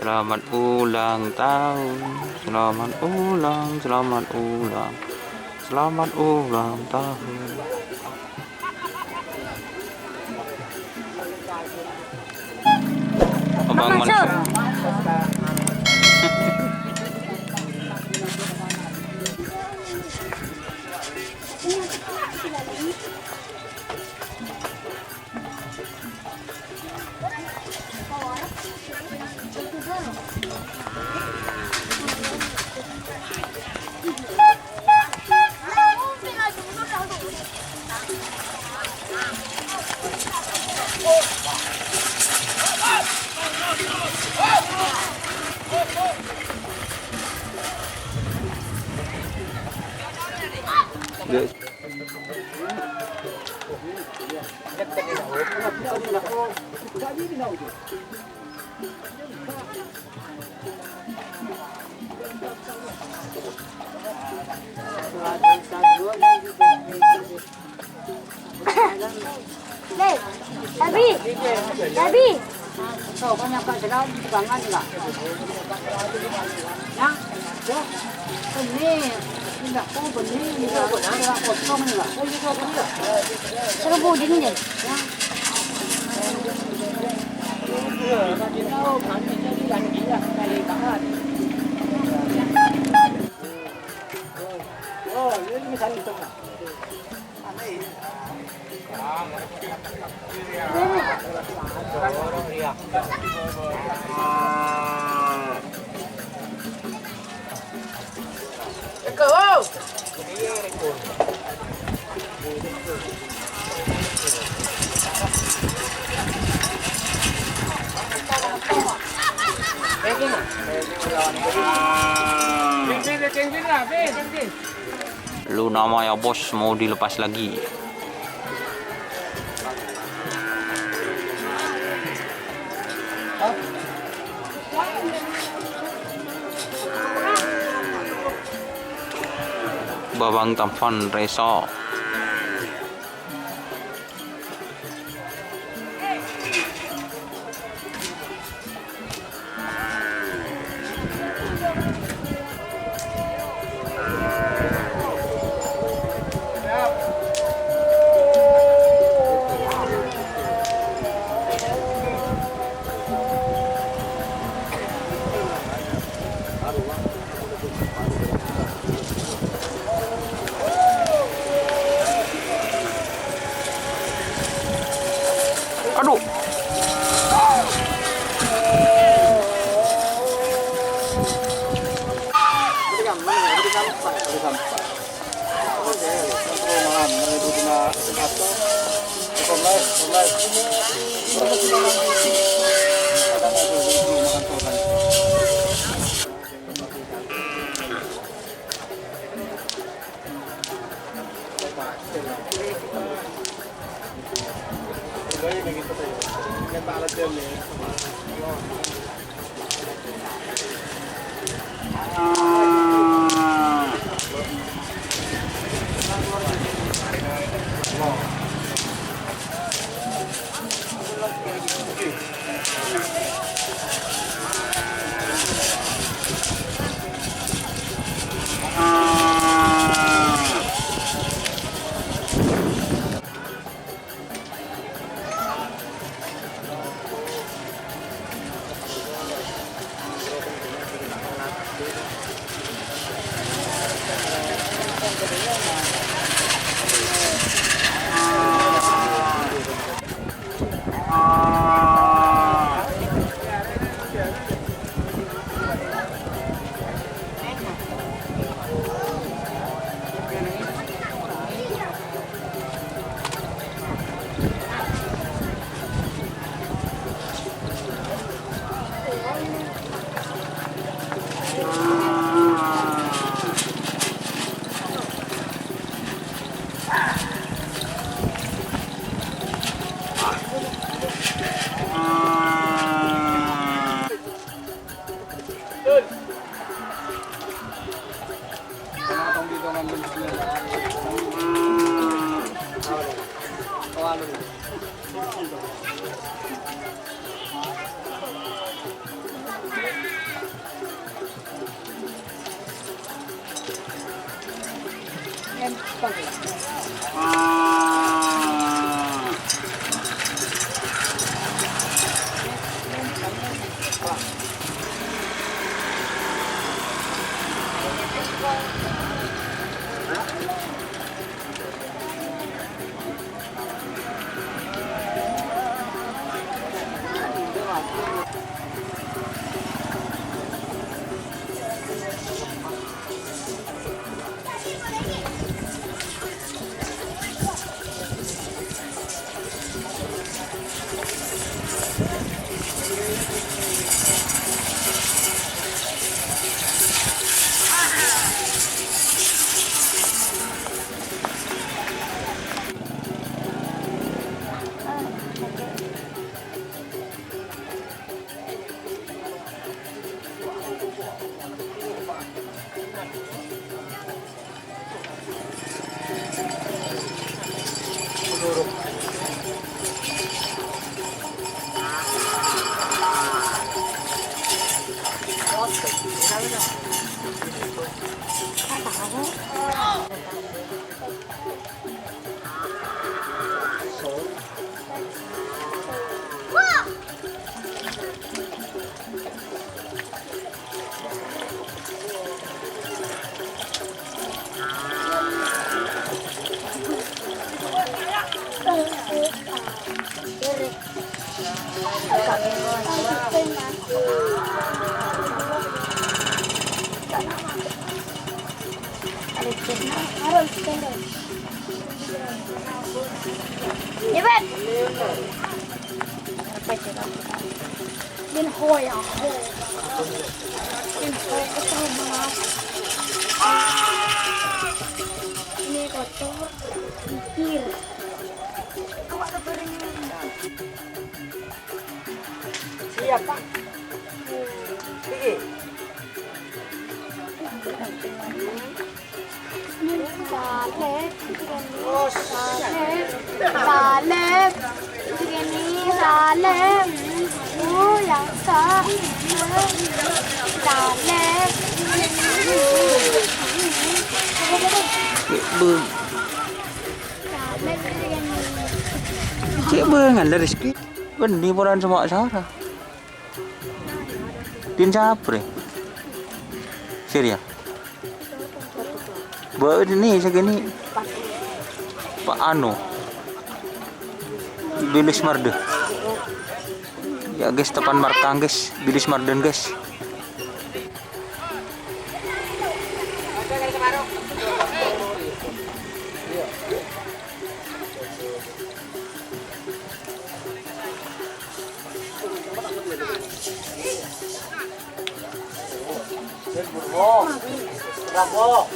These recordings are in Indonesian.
Selamat ulang tahun. Selamat ulang, selamat ulang. Selamat ulang tahun. Abang Mansur. Guys. Tapi, so banyak ka sila bangan nila. Yang, so, ini, tidak ko benih, tidak kosong nila. Seru din niya. Yang. Oh, ini misalnya itu. Luna Maya bos mau dilepas lagi. Babang Tampan Reso. Aduh. kan bagus. Cepat. Din hoy ako. Din hoy ito mga. Ini kotor. Pikir. Awak ada barang. Siapa? Pergi. Salep, salep, ini salep, yang salep, salep. Cik bengan dari sedikit. Benih poran semua Sarah. Din capre. Syria. Bawa ini segini. Pak Anu. Bilis Marde. Ya guys, tepan markang guys. Bilis Marden guys. Bravo.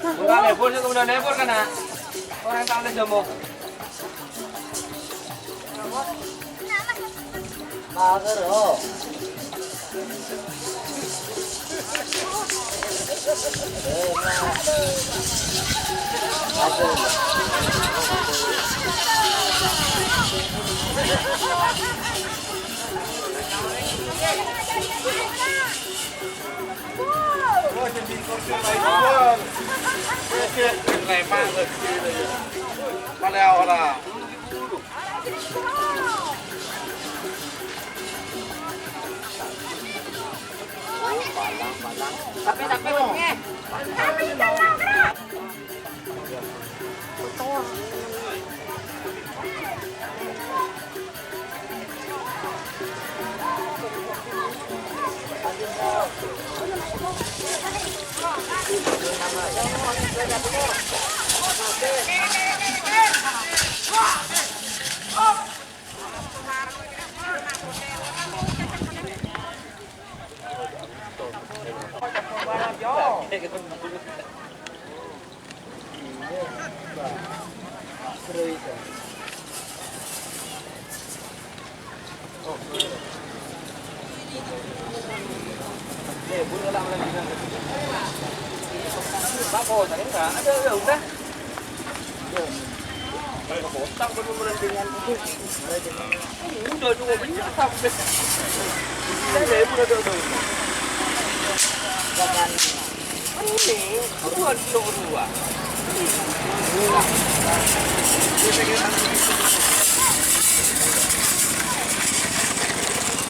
Bukan lebur, kemudian lebur kan nak? Orang tak ada jamu. Mager oh. Này mang rồi mà leo là tapi nghe Bako, tadi enggak ada udah. Botak bener-bener dengan itu. Udah 2 menit sampai. Saya udah. Ini, aku ada kilo berdua.